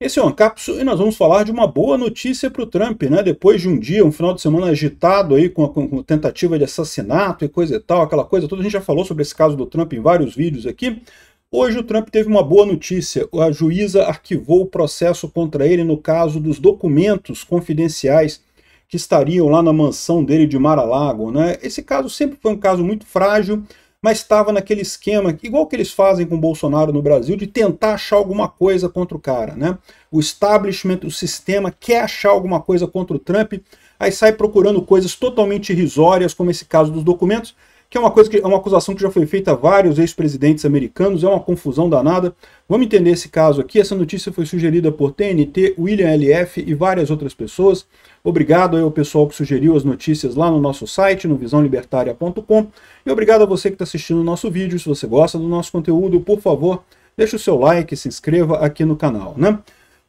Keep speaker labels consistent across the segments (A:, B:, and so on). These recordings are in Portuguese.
A: Esse é o Ancapsu e nós vamos falar de uma boa notícia para o Trump, né? Depois de um dia, um final de semana agitado aí com tentativa de assassinato e coisa e tal, aquela coisa toda, a gente já falou sobre esse caso do Trump em vários vídeos aqui. Hoje o Trump teve uma boa notícia, a juíza arquivou o processo contra ele no caso dos documentos confidenciais que estariam lá na mansão dele de Mar-a-Lago, né? Esse caso sempre foi um caso muito frágil, mas estava naquele esquema, igual que eles fazem com o Bolsonaro no Brasil, de tentar achar alguma coisa contra o cara, né? O establishment, o sistema, quer achar alguma coisa contra o Trump, aí sai procurando coisas totalmente irrisórias, como esse caso dos documentos, que é uma acusação que já foi feita a vários ex-presidentes americanos, é uma confusão danada. Vamos entender esse caso aqui. Essa notícia foi sugerida por TNT, William LF e várias outras pessoas. Obrigado aí ao pessoal que sugeriu as notícias lá no nosso site, no visãolibertaria.com. E obrigado a você que está assistindo o nosso vídeo. Se você gosta do nosso conteúdo, por favor, deixe o seu like e se inscreva aqui no canal, né?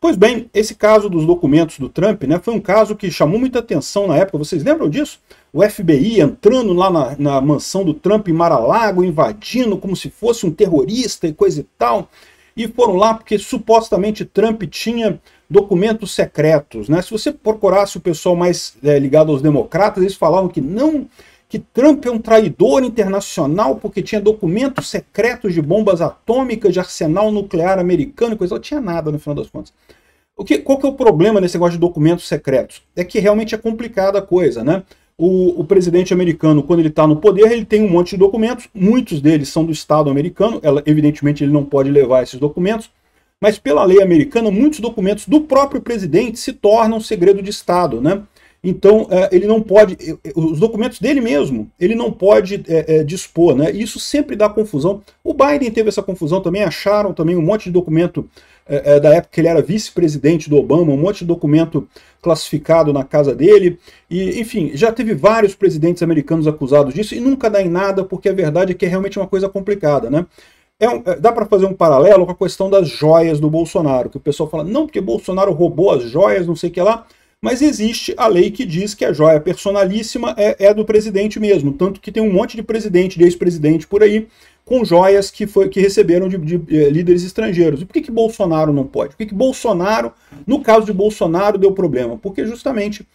A: Pois bem, esse caso dos documentos do Trump, né, foi um caso que chamou muita atenção na época. Vocês lembram disso? O FBI entrando lá na mansão do Trump em Mar-a-Lago, invadindo como se fosse um terrorista e coisa e tal. E foram lá porque supostamente Trump tinha documentos secretos, né? Se você procurasse o pessoal mais ligado aos democratas, eles falavam que não, que Trump é um traidor internacional porque tinha documentos secretos de bombas atômicas, de arsenal nuclear americano e coisa. Não tinha nada no final das contas. Qual que é o problema nesse negócio de documentos secretos? É que realmente é complicada a coisa, né? O presidente americano, quando ele está no poder, ele tem um monte de documentos, muitos deles são do Estado americano, evidentemente ele não pode levar esses documentos, mas pela lei americana, muitos documentos do próprio presidente se tornam segredo de Estado, né? Então, ele não pode, os documentos dele mesmo, ele não pode dispor, né? Isso sempre dá confusão. O Biden teve essa confusão também, acharam também um monte de documento da época que ele era vice-presidente do Obama, um monte de documento classificado na casa dele, e enfim, já teve vários presidentes americanos acusados disso, e nunca dá em nada, porque a verdade é que é realmente uma coisa complicada, né? Dá para fazer um paralelo com a questão das joias do Bolsonaro, que o pessoal fala, não, porque Bolsonaro roubou as joias, não sei o que lá, mas existe a lei que diz que a joia personalíssima é do presidente mesmo, tanto que tem um monte de presidente, de ex-presidente por aí, com joias que receberam de líderes estrangeiros. E por que Bolsonaro não pode? Por que Bolsonaro, no caso de Bolsonaro, deu problema? Porque justamente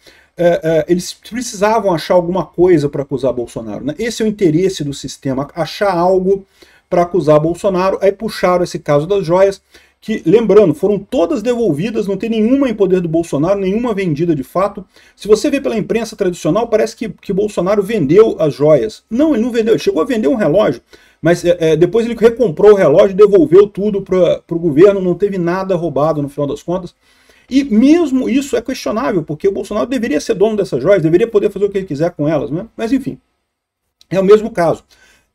A: eles precisavam achar alguma coisa para acusar Bolsonaro, né? Esse é o interesse do sistema, achar algo para acusar Bolsonaro. Aí puxaram esse caso das joias, que, lembrando, foram todas devolvidas, não tem nenhuma em poder do Bolsonaro, nenhuma vendida de fato. Se você vê pela imprensa tradicional, parece que Bolsonaro vendeu as joias. Não, ele não vendeu, ele chegou a vender um relógio, mas depois ele recomprou o relógio, devolveu tudo para o governo, não teve nada roubado no final das contas. E mesmo isso é questionável, porque o Bolsonaro deveria ser dono dessas joias, deveria poder fazer o que ele quiser com elas, né? Mas enfim, é o mesmo caso.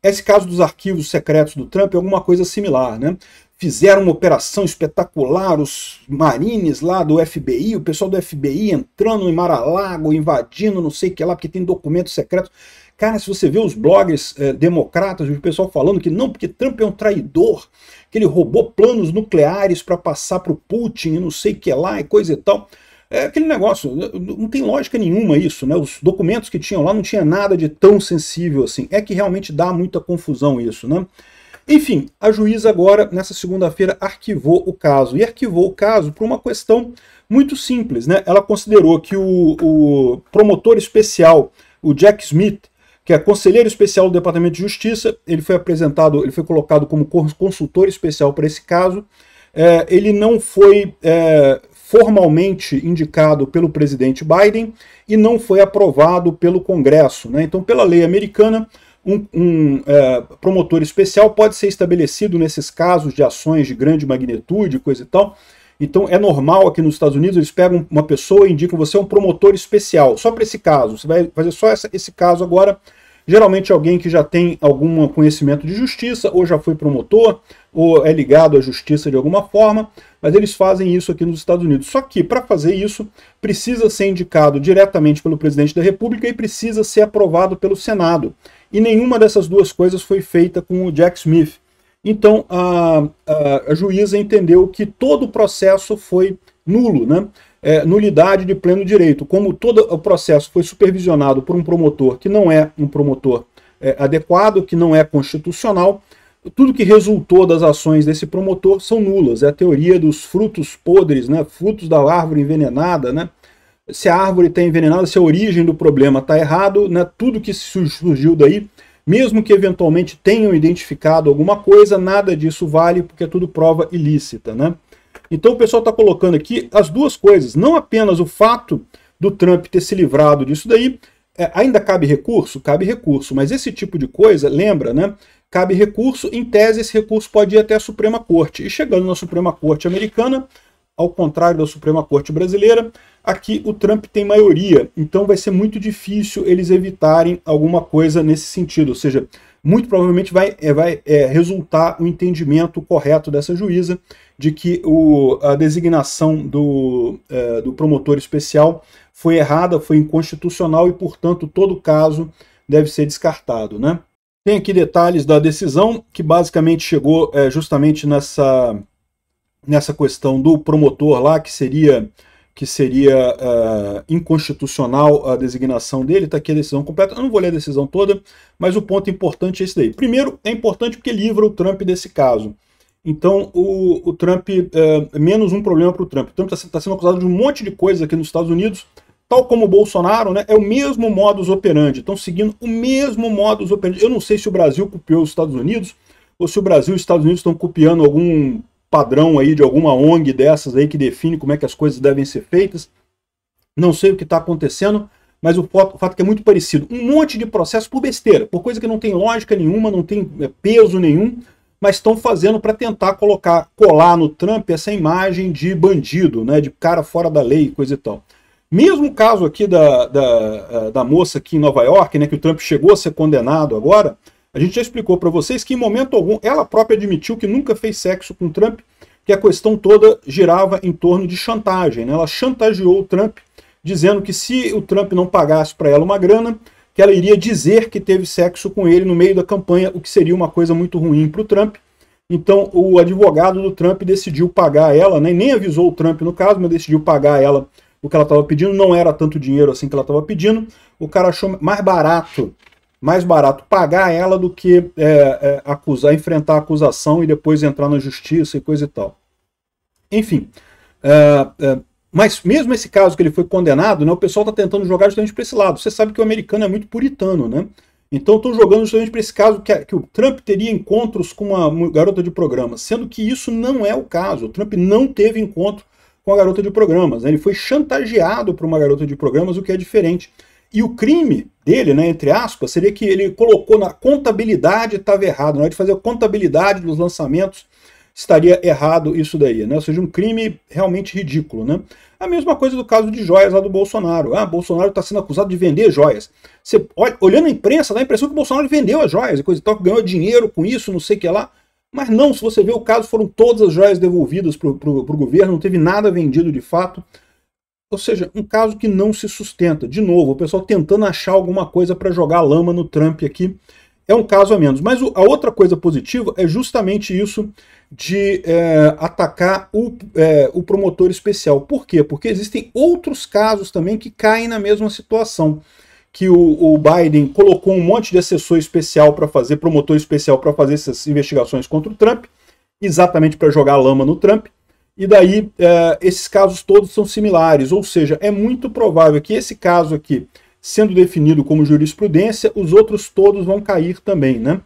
A: Esse caso dos arquivos secretos do Trump é alguma coisa similar, né? Fizeram uma operação espetacular, os marines lá do FBI, o pessoal do FBI entrando em Mar-a-Lago, invadindo não sei o que lá, porque tem documentos secretos. Cara, se você vê os bloggers democratas, o pessoal falando que não, porque Trump é um traidor, que ele roubou planos nucleares para passar para o Putin e não sei o que lá e coisa e tal. É aquele negócio, não tem lógica nenhuma isso, né? Os documentos que tinham lá não tinha nada de tão sensível assim. É que realmente dá muita confusão isso, né? Enfim, a juíza agora, nessa segunda-feira, arquivou o caso. E arquivou o caso por uma questão muito simples, né? Ela considerou que o promotor especial, o Jack Smith, que é conselheiro especial do Departamento de Justiça, ele foi colocado como consultor especial para esse caso. Ele não foi formalmente indicado pelo presidente Biden e não foi aprovado pelo Congresso, né? Então, pela lei americana, um promotor especial pode ser estabelecido nesses casos de ações de grande magnitude, coisa e tal. Então é normal aqui nos Estados Unidos, eles pegam uma pessoa e indicam você é um promotor especial, só para esse caso. Você vai fazer só esse caso agora. Geralmente alguém que já tem algum conhecimento de justiça, ou já foi promotor, ou é ligado à justiça de alguma forma, mas eles fazem isso aqui nos Estados Unidos. Só que para fazer isso, precisa ser indicado diretamente pelo presidente da República e precisa ser aprovado pelo Senado. E nenhuma dessas duas coisas foi feita com o Jack Smith. Então a juíza entendeu que todo o processo foi nulo, né? Nulidade de pleno direito. Como todo o processo foi supervisionado por um promotor que não é um promotor adequado, que não é constitucional, tudo que resultou das ações desse promotor são nulas. É a teoria dos frutos podres, né? Frutos da árvore envenenada, né? Se a árvore está envenenada, se a origem do problema está errado, né? Tudo que surgiu daí, mesmo que eventualmente tenham identificado alguma coisa, nada disso vale, porque é tudo prova ilícita, né? Então o pessoal está colocando aqui as duas coisas, não apenas o fato do Trump ter se livrado disso daí, ainda cabe recurso? Cabe recurso, mas esse tipo de coisa, lembra, né? Cabe recurso, em tese esse recurso pode ir até a Suprema Corte. E chegando na Suprema Corte americana, ao contrário da Suprema Corte brasileira, aqui o Trump tem maioria, então vai ser muito difícil eles evitarem alguma coisa nesse sentido, ou seja, muito provavelmente vai resultar o entendimento correto dessa juíza de que a designação do promotor especial foi errada, foi inconstitucional e, portanto, todo caso deve ser descartado, né? Tem aqui detalhes da decisão, que basicamente chegou justamente nessa questão do promotor lá, que seria inconstitucional a designação dele. Está aqui a decisão completa. Eu não vou ler a decisão toda, mas o ponto importante é esse daí. Primeiro, é importante porque livra o Trump desse caso. Então, o Trump, menos um problema para o Trump. O Trump está sendo acusado de um monte de coisa aqui nos Estados Unidos, tal como o Bolsonaro, né? É o mesmo modus operandi. Estão seguindo o mesmo modus operandi. Eu não sei se o Brasil copiou os Estados Unidos, ou se o Brasil e os Estados Unidos estão copiando algum padrão aí de alguma ONG dessas aí que define como é que as coisas devem ser feitas. Não sei o que está acontecendo, mas o fato é que é muito parecido. Um monte de processo por besteira, por coisa que não tem lógica nenhuma, não tem peso nenhum, mas estão fazendo para tentar colar no Trump essa imagem de bandido, né, de cara fora da lei, coisa e tal. Mesmo o caso aqui da moça aqui em Nova York, né, que o Trump chegou a ser condenado agora, a gente já explicou para vocês que em momento algum ela própria admitiu que nunca fez sexo com o Trump, que a questão toda girava em torno de chantagem, né? Ela chantageou o Trump, dizendo que se o Trump não pagasse para ela uma grana, que ela iria dizer que teve sexo com ele no meio da campanha, o que seria uma coisa muito ruim para o Trump. Então o advogado do Trump decidiu pagar ela, né? Nem avisou o Trump no caso, mas decidiu pagar ela o que ela estava pedindo. Não era tanto dinheiro assim que ela estava pedindo. O cara achou mais barato pagar ela do que enfrentar a acusação e depois entrar na justiça e coisa e tal. Enfim, mas mesmo esse caso que ele foi condenado, né, o pessoal está tentando jogar justamente para esse lado. Você sabe que o americano é muito puritano, né? Então estão jogando justamente para esse caso que o Trump teria encontros com uma garota de programa, sendo que isso não é o caso. O Trump não teve encontro com a garota de programas, né? Ele foi chantageado por uma garota de programas, o que é diferente. E o crime dele, né, entre aspas, seria que ele colocou na contabilidade, estava errado. Na hora de fazer a contabilidade dos lançamentos, estaria errado isso daí, né? Ou seja, um crime realmente ridículo, né? A mesma coisa do caso de joias lá do Bolsonaro. Bolsonaro está sendo acusado de vender joias. Você olhando a imprensa, dá a impressão que o Bolsonaro vendeu as joias e coisa e tal, que ganhou dinheiro com isso, não sei o que lá. Mas não, se você ver o caso, foram todas as joias devolvidas para o governo, não teve nada vendido de fato. Ou seja, um caso que não se sustenta. De novo, o pessoal tentando achar alguma coisa para jogar lama no Trump aqui. É um caso a menos. Mas a outra coisa positiva é justamente isso de atacar o promotor especial. Por quê? Porque existem outros casos também que caem na mesma situação. Que o Biden colocou um monte de assessor especial para fazer, promotor especial para fazer essas investigações contra o Trump, exatamente para jogar lama no Trump. E daí, esses casos todos são similares, ou seja, é muito provável que esse caso aqui, sendo definido como jurisprudência, os outros todos vão cair também, né?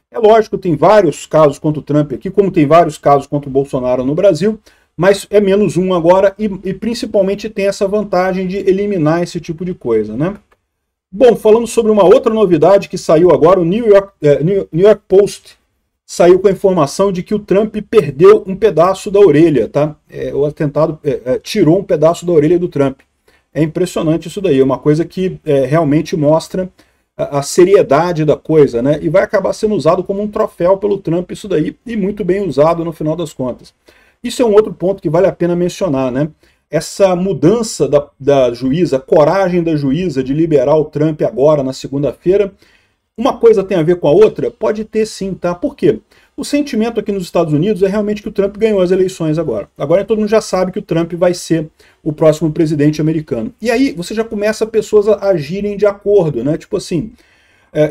A: É lógico, tem vários casos contra o Trump aqui, como tem vários casos contra o Bolsonaro no Brasil, mas é menos um agora e principalmente tem essa vantagem de eliminar esse tipo de coisa, né? Bom, falando sobre uma outra novidade que saiu agora, o New York Post saiu com a informação de que o Trump perdeu um pedaço da orelha, tá? O atentado tirou um pedaço da orelha do Trump. É impressionante isso daí, é uma coisa que realmente mostra a seriedade da coisa, né? E vai acabar sendo usado como um troféu pelo Trump isso daí, e muito bem usado no final das contas. Isso é um outro ponto que vale a pena mencionar, né? Essa mudança da juíza, a coragem da juíza de liberar o Trump agora, na segunda-feira, uma coisa tem a ver com a outra? Pode ter sim, tá? Por quê? O sentimento aqui nos Estados Unidos é realmente que o Trump ganhou as eleições agora. Agora todo mundo já sabe que o Trump vai ser o próximo presidente americano. E aí você já começa pessoas a agirem de acordo, né? Tipo assim,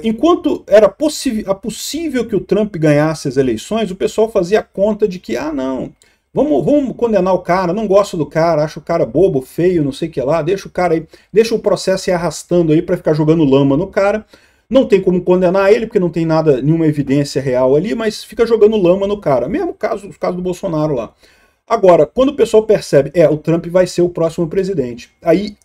A: Enquanto era possível que o Trump ganhasse as eleições, o pessoal fazia conta de que, não, vamos condenar o cara, não gosto do cara, acho o cara bobo, feio, não sei o que lá, deixa o cara aí, deixa o processo ir arrastando aí para ficar jogando lama no cara. Não tem como condenar ele, porque não tem nenhuma evidência real ali, mas fica jogando lama no cara. Mesmo caso do Bolsonaro lá. Agora, quando o pessoal percebe, o Trump vai ser o próximo presidente, aí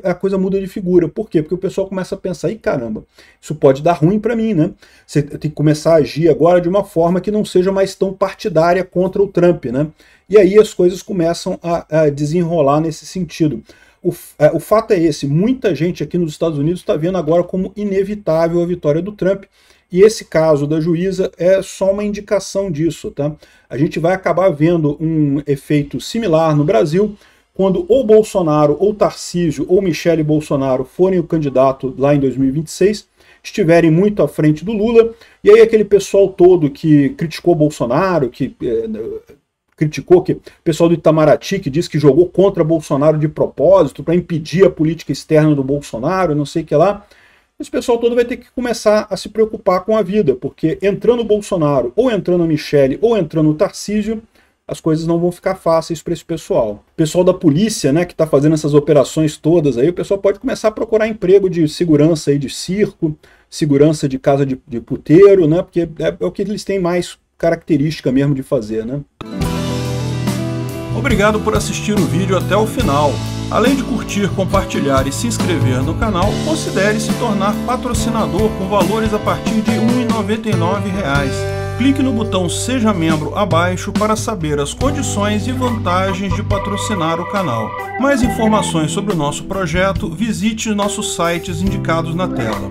A: a coisa muda de figura. Por quê? Porque o pessoal começa a pensar, caramba, isso pode dar ruim para mim, né? Você tem que começar a agir agora de uma forma que não seja mais tão partidária contra o Trump, né? E aí as coisas começam a desenrolar nesse sentido. O fato é esse, muita gente aqui nos Estados Unidos está vendo agora como inevitável a vitória do Trump, e esse caso da juíza é só uma indicação disso, tá? A gente vai acabar vendo um efeito similar no Brasil, quando ou Bolsonaro, ou Tarcísio, ou Michele Bolsonaro forem o candidato lá em 2026, estiverem muito à frente do Lula, e aí aquele pessoal todo que criticou Bolsonaro, que o pessoal do Itamaraty, que diz que jogou contra Bolsonaro de propósito, para impedir a política externa do Bolsonaro, não sei o que lá, esse pessoal todo vai ter que começar a se preocupar com a vida, porque entrando o Bolsonaro, ou entrando a Michele, ou entrando o Tarcísio, as coisas não vão ficar fáceis para esse pessoal. O pessoal da polícia, né, que está fazendo essas operações todas aí, o pessoal pode começar a procurar emprego de segurança aí de circo, segurança de casa de puteiro, né, porque é o que eles têm mais característica mesmo de fazer, né.
B: Obrigado por assistir o vídeo até o final. Além de curtir, compartilhar e se inscrever no canal, considere se tornar patrocinador com valores a partir de R$ 1,99. Clique no botão Seja Membro abaixo para saber as condições e vantagens de patrocinar o canal. Mais informações sobre o nosso projeto, visite nossos sites indicados na tela.